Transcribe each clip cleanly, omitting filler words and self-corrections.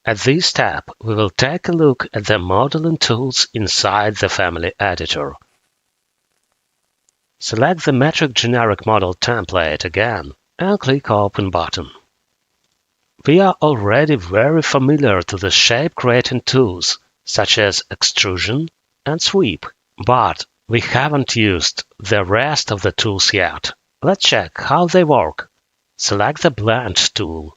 At this step, we will take a look at the modeling tools inside the Family Editor. Select the Metric Generic Model template again and click Open button. We are already very familiar to the shape-creating tools such as extrusion and sweep, but we haven't used the rest of the tools yet. Let's check how they work. Select the Blend tool,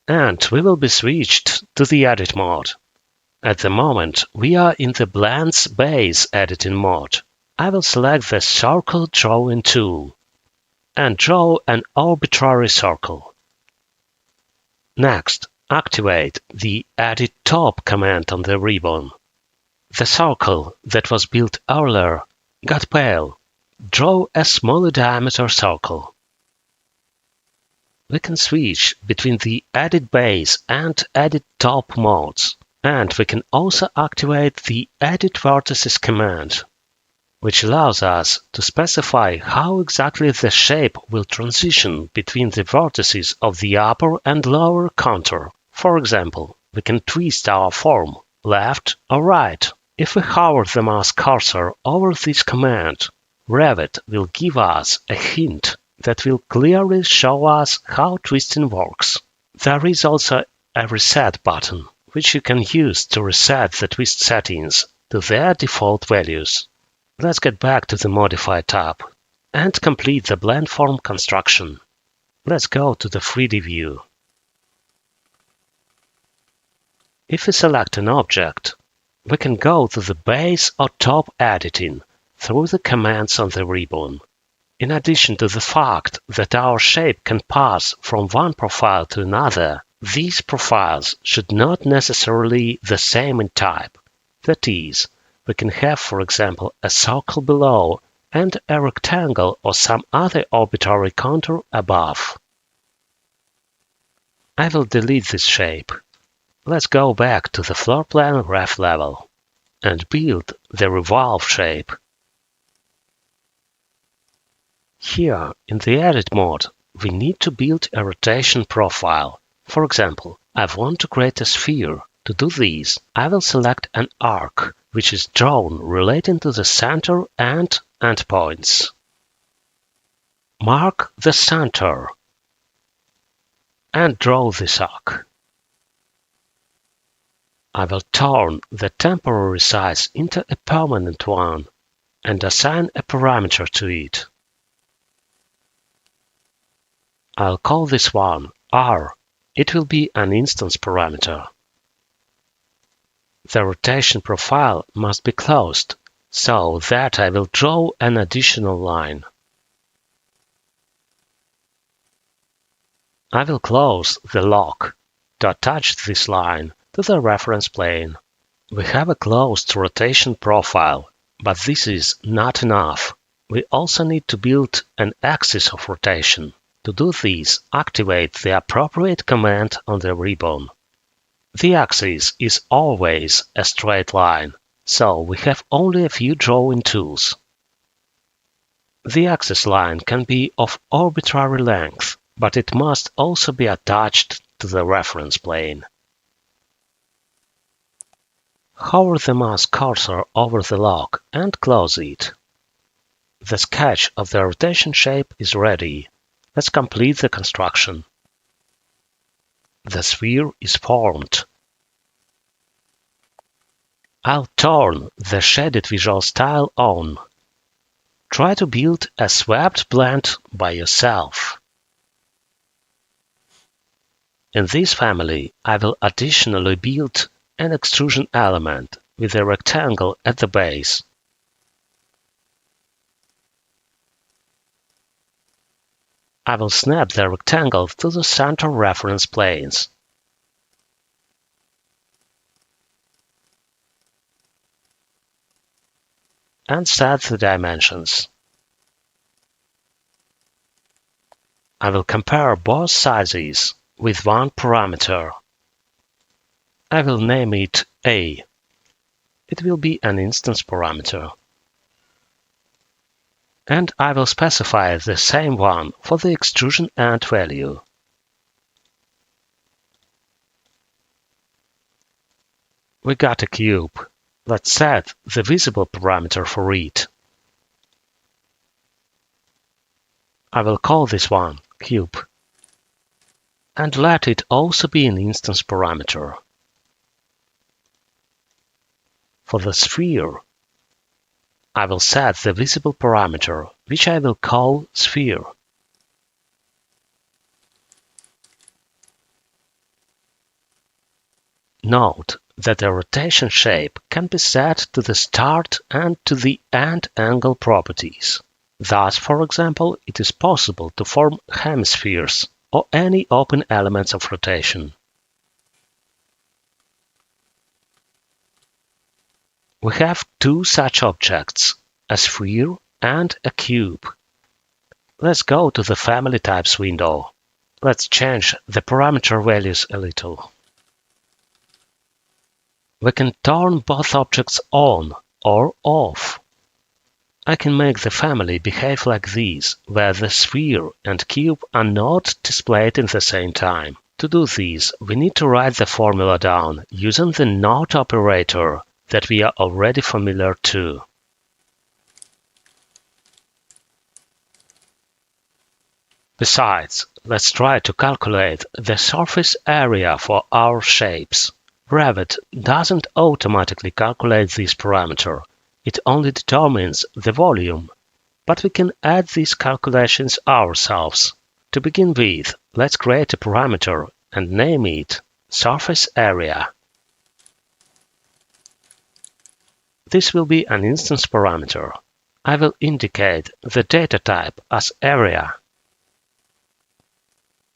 and we will be switched to the Edit mode. At the moment, we are in the Blends Base editing mode. I will select the Circle Drawing tool and draw an arbitrary circle. Next, activate the Edit Top command on the ribbon. The circle that was built earlier got pale. Draw a smaller diameter circle. We can switch between the Edit Base and Edit Top modes, and we can also activate the Edit Vertices command, which allows us to specify how exactly the shape will transition between the vertices of the upper and lower contour. For example, we can twist our form left or right. If we hover the mouse cursor over this command, Revit will give us a hint that will clearly show us how twisting works. There is also a Reset button, which you can use to reset the twist settings to their default values. Let's get back to the Modify tab and complete the blend form construction. Let's go to the 3D view. If we select an object, we can go to the Base or Top editing through the commands on the ribbon. In addition to the fact that our shape can pass from one profile to another, these profiles should not necessarily be the same in type. That is, we can have, for example, a circle below and a rectangle or some other arbitrary contour above. I will delete this shape. Let's go back to the floor plan ref level and build the revolve shape. Here, in the Edit mode, we need to build a rotation profile. For example, I want to create a sphere. To do this, I will select an arc, which is drawn relating to the center and endpoints. Mark the center and draw this arc. I will turn the temporary size into a permanent one and assign a parameter to it. I'll call this one R. It will be an instance parameter. The rotation profile must be closed, so that I will draw an additional line. I will close the lock to attach this line to the reference plane. We have a closed rotation profile, but this is not enough. We also need to build an axis of rotation. To do this, activate the appropriate command on the ribbon. The axis is always a straight line, so we have only a few drawing tools. The axis line can be of arbitrary length, but it must also be attached to the reference plane. Hover the mouse cursor over the lock and close it. The sketch of the rotation shape is ready. Let's complete the construction. The sphere is formed. I'll turn the Shaded Visual Style on. Try to build a swept blend by yourself. In this family, I will additionally build an extrusion element with a rectangle at the base. I will snap the rectangle to the center reference planes. And set the dimensions. I will compare both sizes with one parameter. I will name it A. It will be an instance parameter. And I will specify the same one for the extrusion end value. We got a cube. Let's set the visible parameter for it. I will call this one cube. And let it also be an instance parameter. For the sphere, I will set the visible parameter, which I will call sphere. Note that the rotation shape can be set to the start and to the end angle properties. Thus, for example, it is possible to form hemispheres or any open elements of rotation. We have two such objects, a sphere and a cube. Let's go to the Family Types window. Let's change the parameter values a little. We can turn both objects on or off. I can make the family behave like this, where the sphere and cube are not displayed in the same time. To do this, we need to write the formula down using the not operator that we are already familiar to. Besides, let's try to calculate the surface area for our shapes. Revit doesn't automatically calculate this parameter. It only determines the volume, but we can add these calculations ourselves. To begin with, let's create a parameter and name it surface area. This will be an instance parameter. I will indicate the data type as area.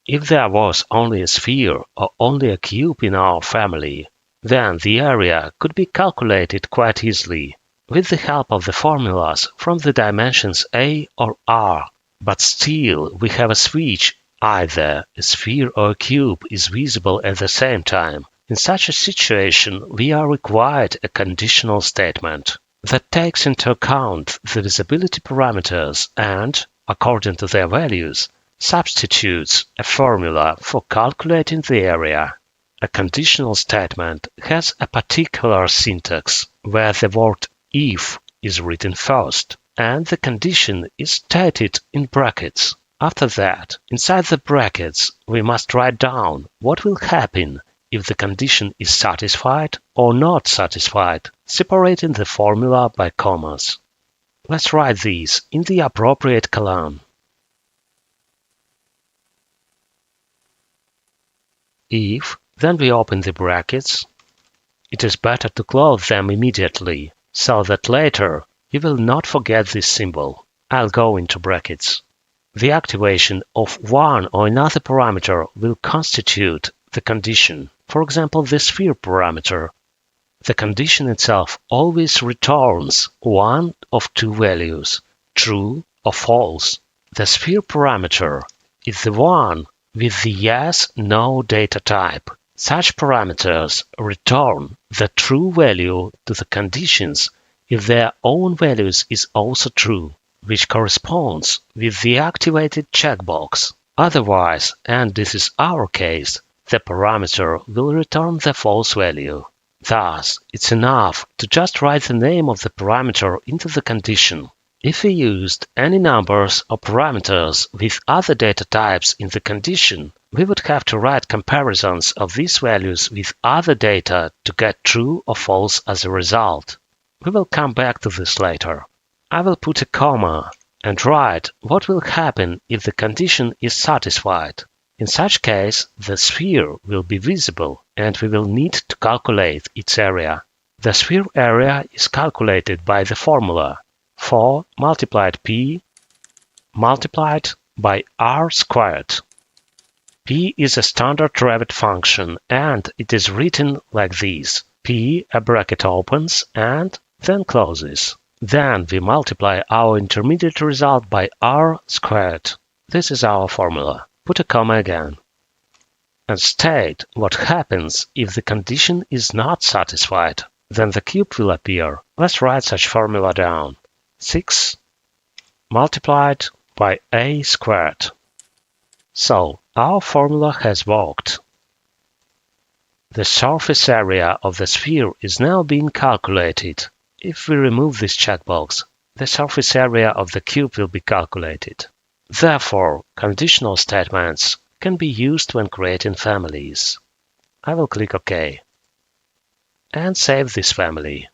If there was only a sphere or only a cube in our family, then the area could be calculated quite easily with the help of the formulas from the dimensions A or R. But still, we have a switch. Either a sphere or a cube is visible at the same time. In such a situation, we are required a conditional statement that takes into account the visibility parameters and, according to their values, substitutes a formula for calculating the area. A conditional statement has a particular syntax where the word if is written first and the condition is stated in brackets. After that, inside the brackets, we must write down what will happen if the condition is satisfied or not satisfied, separating the formula by commas. Let's write these in the appropriate column. If, then we open the brackets. It is better to close them immediately, so that later you will not forget this symbol. I'll go into brackets. The activation of one or another parameter will constitute the condition. For example, the sphere parameter. The condition itself always returns one of two values, true or false. The sphere parameter is the one with the yes/no data type. Such parameters return the true value to the conditions if their own values is also true, which corresponds with the activated checkbox. Otherwise, and this is our case, the parameter will return the false value. Thus, it's enough to just write the name of the parameter into the condition. If we used any numbers or parameters with other data types in the condition, we would have to write comparisons of these values with other data to get true or false as a result. We will come back to this later. I will put a comma and write what will happen if the condition is satisfied. In such case, the sphere will be visible and we will need to calculate its area. The sphere area is calculated by the formula 4 multiplied p multiplied by r squared. P is a standard Revit function and it is written like this. P, a bracket opens and then closes. Then we multiply our intermediate result by r squared. This is our formula. Put a comma again. And state what happens if the condition is not satisfied. Then the cube will appear. Let's write such formula down. 6 multiplied by a squared. So, our formula has worked. The surface area of the sphere is now being calculated. If we remove this checkbox, the surface area of the cube will be calculated. Therefore, conditional statements can be used when creating families. I will click OK and save this family.